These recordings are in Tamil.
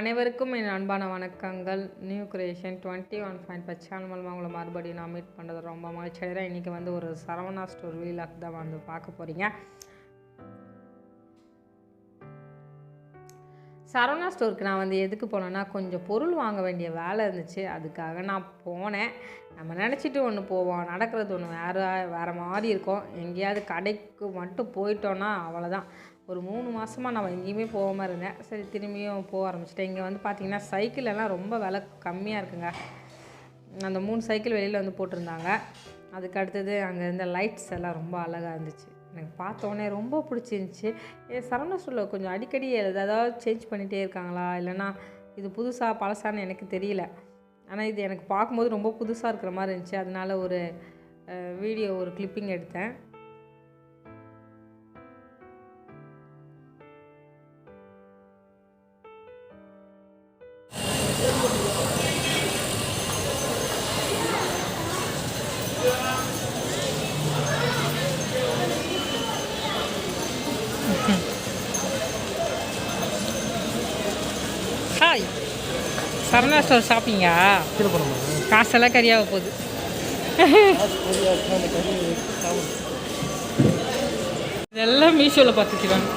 அனைவருக்கும் என் அன்பான வணக்கங்கள். நியூ கிரியேஷன் 21.5 சேனல் மூலமாக உங்களை மறுபடியும் நான் மீட் பண்ணுறது ரொம்ப மகிழ்ச்சி அடைகிறேன். இன்றைக்கி வந்து ஒரு சரவணா ஸ்டோர் வீலாக் தான் வந்து பார்க்க போகிறீங்க. சரவணா ஸ்டோருக்கு நான் வந்து எதுக்கு போனேன்னா, கொஞ்சம் பொருள் வாங்க வேண்டிய வேலை இருந்துச்சு. அதுக்காக நான் போனேன். நம்ம நினச்சிட்டு ஒன்று போவோம், நடக்கிறது ஒன்று வேறு மாதிரி இருக்கும். எங்கேயாவது கடைக்கு மட்டும் போயிட்டோன்னா அவ்வளோதான். ஒரு 3 மாதமாக நான் எங்கேயுமே போகாமல் இருந்தேன். சரி, திரும்பியும் போக ஆரம்பிச்சிட்டேன். இங்கே வந்து பார்த்திங்கன்னா சைக்கிள் எல்லாம் ரொம்ப விலை கம்மியாக இருக்குங்க. அந்த 3 சைக்கிள் வெளியில் வந்து போட்டிருந்தாங்க. அதுக்கு அடுத்தது அங்கே இருந்த லைட்ஸ் எல்லாம் ரொம்ப அழகாக இருந்துச்சு. எனக்கு பார்த்தோன்னே ரொம்ப பிடிச்சிருந்துச்சி. சரவணா ஸ்டோரில் கொஞ்சம் அடிக்கடி ஏதாவது சேஞ்ச் பண்ணிகிட்டே இருக்காங்களா, இல்லைனா இது புதுசாக பழசான்னு எனக்கு தெரியல. ஆனால் இது எனக்கு பார்க்கும்போது ரொம்ப புதுசாக இருக்கிற மாதிரி இருந்துச்சு. அதனால ஒரு வீடியோ ஒரு கிளிப்பிங் எடுத்தேன். ஹாய், சரவணா ஸ்டோர் ஷாப்பிங்கா? காசெல்லாம் கறியாக போகுது. இதெல்லாம் மீஷோவில் பார்த்துக்கிறாங்க.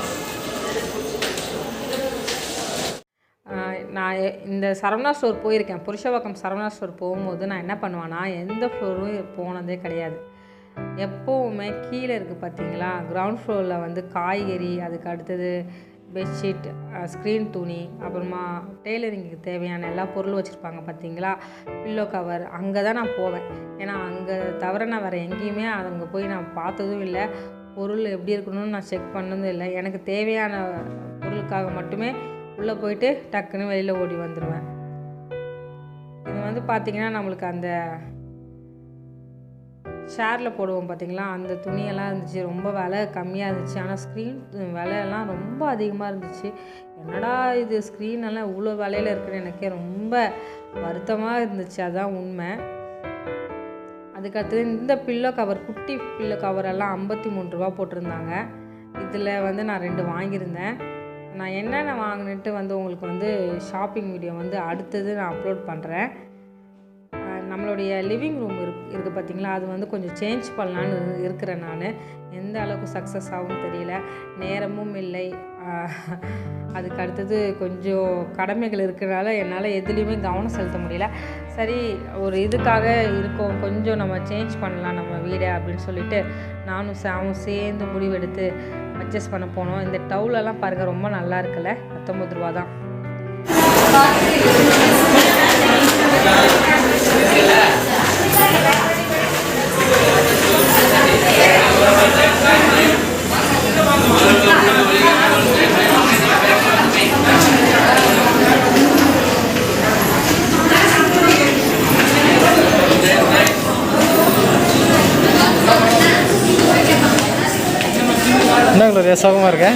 நான் இந்த சரவணா ஸ்டோர் போயிருக்கேன். புருஷவாக்கம் சரவணா ஸ்டோர் போகும்போது நான் என்ன பண்ணுவேன்னா, எந்த ஃப்ளோரும் போனதே கிடையாது. எப்போவுமே கீழே இருக்குது பார்த்தீங்களா, கிரவுண்ட் ஃப்ளோரில் வந்து காய்கறி, அதுக்கு அடுத்தது பெட்ஷீட், ஸ்க்ரீன் துணி, அப்புறமா டெய்லரிங்க்கு தேவையான எல்லா பொருளும் வச்சுருப்பாங்க பார்த்தீங்களா, பில்லோ கவர். அங்கே தான் நான் போவேன். ஏன்னா அங்கே தவிர நான் வேறு எங்கேயுமே அங்கே போய் நான் பார்த்ததும் இல்லை. பொருள் எப்படி இருக்கணும்னு நான் செக் பண்ணதும் இல்லை. எனக்கு தேவையான பொருளுக்காக மட்டுமே உள்ளே போயிட்டு டக்குன்னு வெளியில் ஓடி வந்துடுவேன். இது வந்து பார்த்திங்கன்னா நம்மளுக்கு அந்த ஷேரில் போடுவோம் பார்த்திங்களா, அந்த துணியெல்லாம் இருந்துச்சு. ரொம்ப விலை கம்மியாக இருந்துச்சு. ஆனால் ஸ்க்ரீன் விலையெல்லாம் ரொம்ப அதிகமாக இருந்துச்சு. என்னடா இது ஸ்க்ரீனெல்லாம் இவ்வளோ விலையில் இருக்குன்னு எனக்கே ரொம்ப வருத்தமாக இருந்துச்சு. அதுதான் உண்மை. அதுக்கடுத்து இந்த பில்லோ கவர், குட்டி பில்லோ கவரெல்லாம் 53 ரூபா போட்டிருந்தாங்க. இதில் வந்து நான் 2 வாங்கியிருந்தேன். நான் என்னென்ன வாங்கினுட்டு வந்து உங்களுக்கு வந்து ஷாப்பிங் வீடியோ வந்து அடுத்தது நான் அப்லோட் பண்ணுறேன். நம்மளுடைய லிவிங் ரூம் இருக்குது பார்த்திங்களா, அது வந்து கொஞ்சம் சேஞ்ச் பண்ணலான்னு இருக்கிறேன். நான் எந்த அளவுக்கு சக்ஸஸ் ஆகும்னு தெரியல, நேரமும் இல்லை. அதுக்கு அடுத்தது கொஞ்சம் கடமைகள் இருக்கிறனால என்னால் எதுலேயுமே கவனம் செலுத்த முடியல. சரி, ஒரு இதுக்காக இருக்கோம், கொஞ்சம் நம்ம சேஞ்ச் பண்ணலாம் நம்ம வீடை அப்படின்னு சொல்லிட்டு நானும் சாமும் சேர்ந்து முடிவெடுத்து அட்ஜஸ்ட் பண்ண போனோம். இந்த டவுலெல்லாம் பாருங்கள், ரொம்ப நல்லா இருக்குல்ல. 19 ரூபா தான். என்ன சோகமாக இருக்க?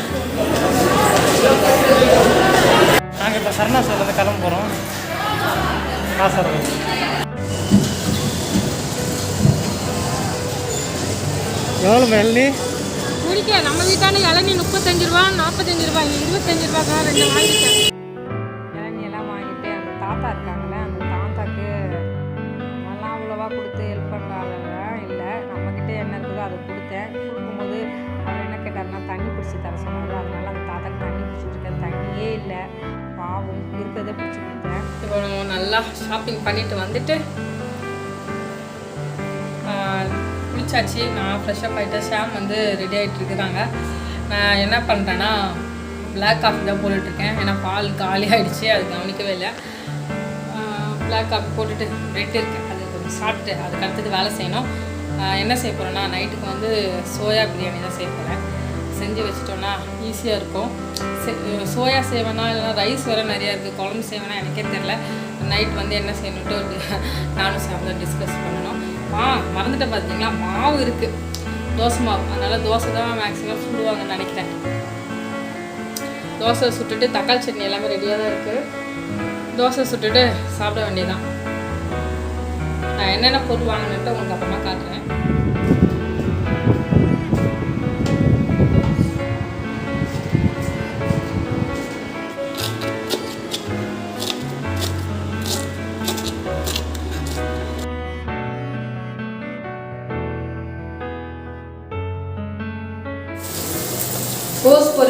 நாங்கள் இப்போ சரணா ஸ்டோர்லேருந்து கிளம்ப போகிறோம். காசு எவ்வளோ இளநீ குடிக்க? நம்ம வீட்டான இளநீ 35 ரூபா, 45 ரூபா, 25 ரூபாய்க்காக 2 வாங்கிட்டேன். இளநீ எல்லாம் வாங்கிட்டு அந்த தாத்தா இருக்காங்களே, அந்த தாத்தாக்கு நம்மலாம் அவ்வளோவா கொடுத்து ஹெல்ப் பண்ணுறாங்க இல்லை. நம்மக்கிட்ட என்ன இருக்குதோ அதை கொடுத்தேன். கொடுக்கும்போது அவர் என்ன கேட்டார்னா, தண்ணி பிடிச்சி தர சொன்னார். அதனால அந்த தாத்தாக்கு தண்ணி பிடிச்சிட்ருக்கேன். தண்ணியே இல்லை, பாவம், இருக்கிறதே பிடிச்சி கொடுத்தேன். இப்போ நல்லா ஷாப்பிங் பண்ணிவிட்டு வந்துட்டு குளிச்சாச்சு. நான் ஃப்ரெஷ்ஷப் ஆகிட்டு ஷாம் வந்து ரெடி ஆகிட்டு இருக்கிறாங்க. நான் என்ன பண்ணுறேன்னா, பிளாக் காஃபி தான் போட்டுட்ருக்கேன். ஏன்னா பால் காலி ஆகிடுச்சு, அது கவனிக்கவே இல்லை. பிளாக் காஃபி போட்டுட்டு ரெடி இருக்கேன். அது கொஞ்சம் சாப்பிட்டு அதுக்கு அடுத்தது வேலை செய்யணும். என்ன செய்ய போகிறேன்னா, நைட்டுக்கு வந்து சோயா பிரியாணி தான் செய்ய போகிறேன். செஞ்சு வச்சிட்டோன்னா ஈஸியாக இருக்கும். சோயா செய்வேனா இல்லைனா ரைஸ் வேறு நிறையா இருக்குது, குழம்பு செய்வேனா எனக்கே தெரில. நைட் வந்து என்ன செய்யணுன்ட்டு நானும் சாம் தான் டிஸ்கஸ் பண்ணணும். மறந்துட்டு பார்த்தீங்களா, மாவு இருக்குது, தோசை மாவு. அதனால் தோசை தான் மேக்ஸிமம் சுடுவாங்கன்னு நினைக்கிறேன். தோசை சுட்டுட்டு தக்காளி சட்னி எல்லாமே ரெடியாக தான் இருக்குது. தோசை சுட்டுட்டு சாப்பிட வேண்டியதான். நான் என்னென்ன பொருள் வாங்கினுட்டு உங்களுக்கு அப்புறமா காட்டுறேன்.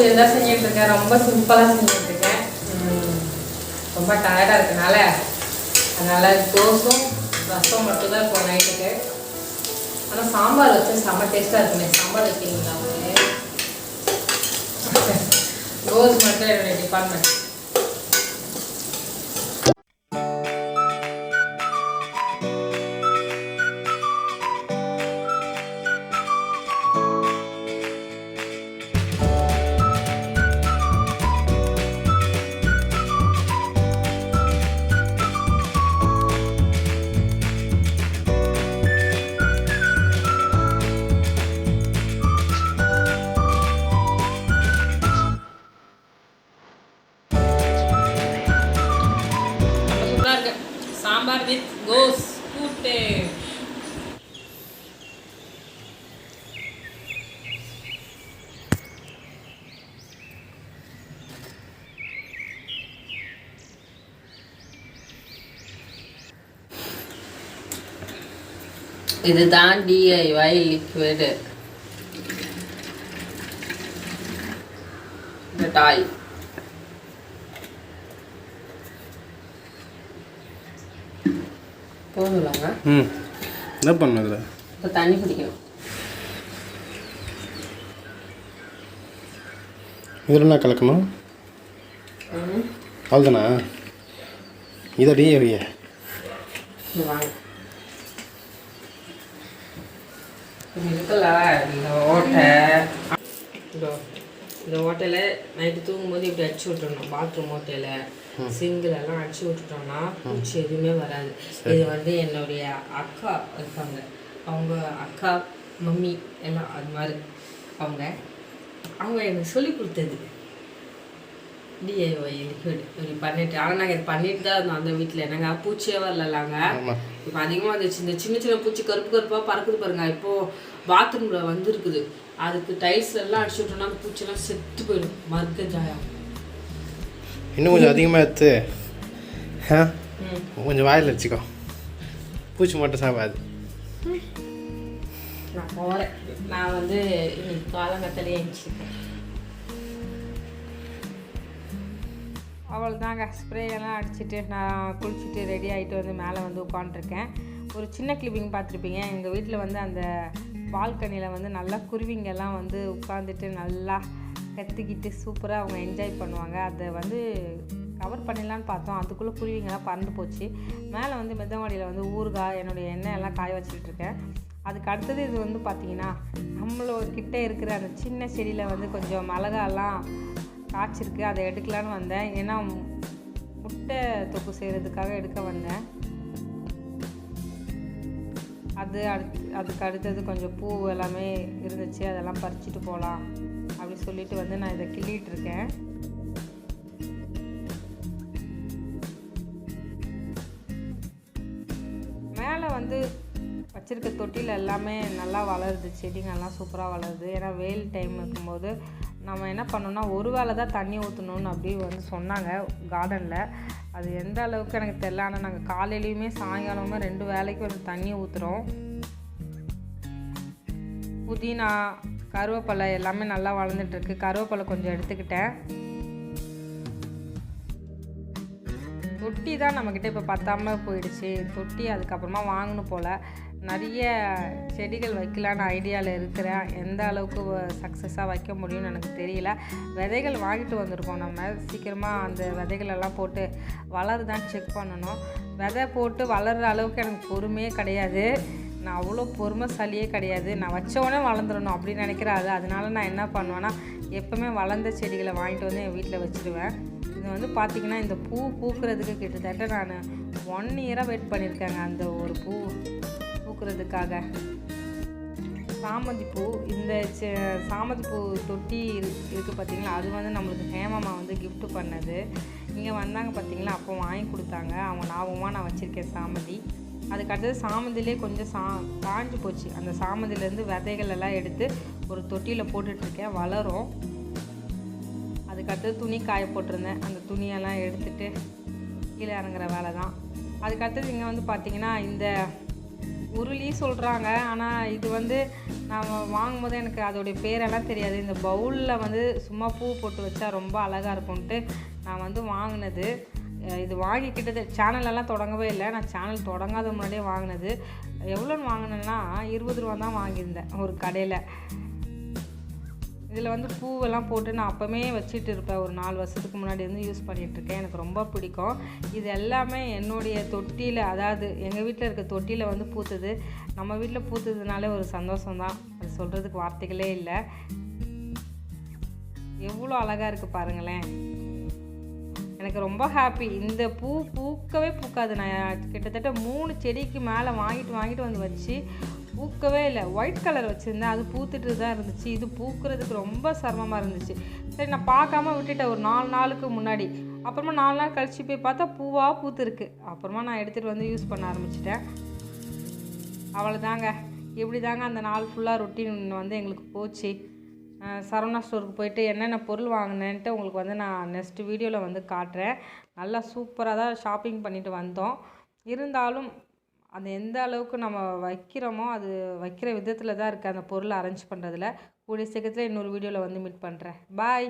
பொரியல் தான் செஞ்சுட்டு இருக்கேன். ரொம்ப சிம்பிளாக செஞ்சுட்டு இருக்கேன். ரொம்ப டயர்டாக இருக்கனால அதனால் தோசும் ரசம் மட்டும்தான் இப்போ நைட்டுக்கு. ஆனால் சாம்பார் வச்சு செம்ம டேஸ்ட்டாக இருக்குமே. சாம்பார் வைக்கிறீங்களா உங்களுக்கு? கோஸ் மட்டும் என்னுடைய டிபார்ட்மெண்ட். சாம்பார் வித் கோஸ் கூட்டு. இதுதான் DIY லிக்விடு டாய். போதும்லாங்க. என்ன பண்ணுது? இப்போ தண்ணி குடிக்கணும். இதில் என்ன கலக்கணும்? அவ்வளோதானா? இதை DIY வாங்க. இருக்குல்ல இந்த ஓட்டை, இந்த ஓட்டையில் நைட்டு தூங்கும்போது இப்படி அடிச்சு விட்டுறணும். பாத்ரூம் ஓட்டையில் சிங்கிலெல்லாம் அடிச்சு விட்டுட்டோம்னா பூச்சி எதுவுமே வராது. இது வந்து என்னுடைய அக்கா இருப்பாங்க, அவங்க அக்கா மம்மி எல்லாம் அது மாதிரி அவங்க எனக்கு சொல்லி கொடுத்தது DIY லிக்விட் இப்படி பண்ணிட்டு. ஆனால் நாங்கள் இது பண்ணிட்டு தான் இருந்தோம் அந்த வீட்டில். நாங்கள் பூச்சியே வரலாங்க. இப்போ அதிகமாக வந்துச்சு. இந்த சின்ன சின்ன பூச்சி கருப்பு கருப்பாக பறக்குது பாருங்க. இப்போது பாத்ரூமில் வந்துருக்குது. அதுக்கு டைல்ஸ் எல்லாம் அடிச்சு விட்டோம்னா அந்த பூச்சியெல்லாம் செத்து போயிடும். மறுக்க ஜாயம். இன்னும் கொஞ்சம் அதிகமாக எடுத்து கொஞ்சம் வாயில் வச்சுக்கோ. பூச்சி மட்டும் சாப்பாது. நான் போகிறேன். நான் வந்து இன்னைக்கு காலங்கத்திலே எழுந்திருக்கேன். அவ்வளோதாங்க. ஸ்ப்ரே எல்லாம் அடிச்சுட்டு நான் குளிச்சுட்டு ரெடி ஆகிட்டு வந்து மேலே வந்து உட்காண்ட்ருக்கேன். ஒரு சின்ன கிளிப்பிங் பார்த்துருப்பீங்க. எங்கள் வீட்டில் வந்து அந்த பால்கனியில் வந்து நல்லா குருவிங்கெல்லாம் வந்து உட்காந்துட்டு நல்லா கற்றுக்கிட்டு சூப்பராக அவங்க என்ஜாய் பண்ணுவாங்க. அதை வந்து கவர் பண்ணிடலான்னு பார்த்தோம். அதுக்குள்ளே குருவிங்கெல்லாம் பறந்து போச்சு. மேலே வந்து மெத்தமாடியில் வந்து ஊறுகாய் என்னுடைய எண்ணெய் எல்லாம் காய வச்சுக்கிட்டுருக்கேன். அதுக்கு அடுத்தது இது வந்து பார்த்திங்கன்னா நம்மளோட இருக்கிற அந்த சின்ன செடியில் வந்து கொஞ்சம் மிளகாலாம் காய்ச்சிருக்கு. அதை எடுக்கலான்னு வந்தேன். ஏன்னா முட்டை தொக்கு செய்கிறதுக்காக எடுக்க வந்தேன். அதுக்கு அடுத்தது கொஞ்சம் பூ எல்லாமே இருந்துச்சு. அதெல்லாம் பறிச்சுட்டு போகலாம் அப்படி சொல்லிட்டு வந்து நான் இதை கிள்ளிட்டு இருக்கேன். மேலே வந்து வச்சுருக்க தொட்டியில் எல்லாமே நல்லா வளருது. செடிங்கெல்லாம் சூப்பராக வளருது. ஏன்னா வெயில் டைம் இருக்கும்போது நம்ம என்ன பண்ணோம்னா ஒரு வேளை தான் தண்ணி ஊற்றணும்னு அப்படி வந்து சொன்னாங்க கார்டனில். அது எந்த அளவுக்கு எனக்கு தெரியல. ஆனால் நாங்கள் காலையிலையுமே சாயங்காலமே 2 வேளைக்கு வந்து தண்ணி ஊற்றுறோம். புதினா கருவேப்பிலை எல்லாமே நல்லா வளர்ந்துட்டுருக்கு. கருவேப்பிலை கொஞ்சம் எடுத்துக்கிட்டேன். தொட்டி தான் நம்மக்கிட்ட இப்போ பத்தாமல் போயிடுச்சு. தொட்டி அதுக்கப்புறமா வாங்கணும் போல். நிறைய செடிகள் வைக்கலான்னு ஐடியாவில் இருக்கிறேன். எந்த அளவுக்கு சக்ஸஸாக வைக்க முடியும்னு எனக்கு தெரியல. விதைகள் வாங்கிட்டு வந்திருக்கோம். நம்ம சீக்கிரமாக அந்த விதைகளெல்லாம் போட்டு வளருதான்னு செக் பண்ணணும். விதை போட்டு வளர்கிற அளவுக்கு எனக்கு பொறுமையே கிடையாது. நான் அவ்வளோ பொறுமைசாலியே கிடையாது. நான் வச்சோடனே வளர்ந்துடணும் அப்படின்னு நினைக்கிறாரு. அதனால நான் என்ன பண்ணுவேன்னா எப்போவுமே வளர்ந்த செடிகளை வாங்கிட்டு வந்து என் வீட்டில் வச்சுடுவேன். இது வந்து பார்த்திங்கன்னா இந்த பூ பூக்கிறதுக்கு கிட்டத்தட்ட நான் 1 இயராக வெயிட் பண்ணியிருக்கேங்க. அந்த ஒரு பூ பூக்கிறதுக்காக. சாமந்தி பூ, இந்த சாமந்தி பூ தொட்டி இருக்குது பார்த்திங்களா, அது வந்து நம்மளுக்கு ஹேமாமா வந்து கிஃப்ட் பண்ணது. இங்கே வந்தாங்க பார்த்திங்களா, அப்போ வாங்கி கொடுத்தாங்க. அவங்க ஞாபகமாக நான் வச்சுருக்கேன் சாமந்தி. அதுக்கடுத்தது சாமந்திலே கொஞ்சம் காஞ்சி போச்சு. அந்த சாமந்திலேருந்து விதைகள் எல்லாம் எடுத்து ஒரு தொட்டியில் போட்டுட்ருக்கேன். வளரும். அதுக்கடுத்தது துணி காய போட்டிருந்தேன். அந்த துணியெல்லாம் எடுத்துகிட்டு கீழே இறங்குற வேலை தான். அதுக்கடுத்தது இங்கே வந்து பார்த்திங்கன்னா இந்த உருளி சொல்கிறாங்க. ஆனால் இது வந்து நான் வாங்கும்போது எனக்கு அதோடைய பேரெல்லாம் தெரியாது. இந்த பவுலில் வந்து சும்மா பூ போட்டு வச்சா ரொம்ப அழகாக இருக்கும்ன்ட்டு நான் வந்து வாங்கினது. இது வாங்கி கிட்டத்தட்ட சேனலெல்லாம் தொடங்கவே இல்லை. நான் சேனல் தொடங்காத முன்னாடியே வாங்கினது. எவ்வளோன்னு வாங்கினேன்னா 20 ரூபா தான் வாங்கியிருந்தேன் ஒரு கடையில். இதில் வந்து பூவெல்லாம் போட்டு நான் அப்போவே வச்சுட்டு இருப்பேன். ஒரு 4 வருஷத்துக்கு முன்னாடி வந்து யூஸ் பண்ணிகிட்ருக்கேன். எனக்கு ரொம்ப பிடிக்கும். இது எல்லாமே என்னுடைய தொட்டியில், அதாவது எங்கள் வீட்டில் இருக்க தொட்டியில் வந்து பூத்துது. நம்ம வீட்டில் பூத்துதுனாலே ஒரு சந்தோஷம்தான். அது சொல்கிறதுக்கு வார்த்தைகளே இல்லை. எவ்வளோ அழகாக இருக்குது பாருங்களேன். எனக்கு ரொம்ப ஹாப்பி. இந்த பூ பூக்கவே பூக்காது. நான் கிட்டத்தட்ட 3 செடிக்கு மேலே வாங்கிட்டு வந்து வச்சு பூக்கவே இல்லை. ஒயிட் கலர் வச்சுருந்தேன், அது பூத்துட்டு தான் இருந்துச்சு. இது பூக்கிறதுக்கு ரொம்ப சிரமமாக இருந்துச்சு. சரி, நான் பார்க்காம விட்டுட்டேன் ஒரு 4 நாளுக்கு முன்னாடி. அப்புறமா 4 நாள் கழித்து போய் பார்த்தா பூவாக பூத்துருக்கு. அப்புறமா நான் எடுத்துகிட்டு வந்து யூஸ் பண்ண ஆரம்பிச்சிட்டேன். அவ்வளோதாங்க. இப்படி தாங்க அந்த நாள் ஃபுல்லாக ரொட்டீன் வந்து எங்களுக்கு போச்சு. சரவணா ஸ்டோருக்கு போயிட்டு என்னென்ன பொருள் வாங்கினேன்ட்டு உங்களுக்கு வந்து நான் நெக்ஸ்ட்டு வீடியோவில் வந்து காட்டுறேன். நல்லா சூப்பராக தான் ஷாப்பிங் பண்ணிட்டு வந்தோம். இருந்தாலும் அது எந்த அளவுக்கு நம்ம வைக்கிறோமோ அது வைக்கிற விதத்தில் தான் இருக்குது அந்த பொருளை அரேஞ்ச் பண்ணுறதுல. கூடிய சீக்கிரத்தில் இன்னொரு வீடியோவில் வந்து மீட் பண்ணுறேன். பாய்.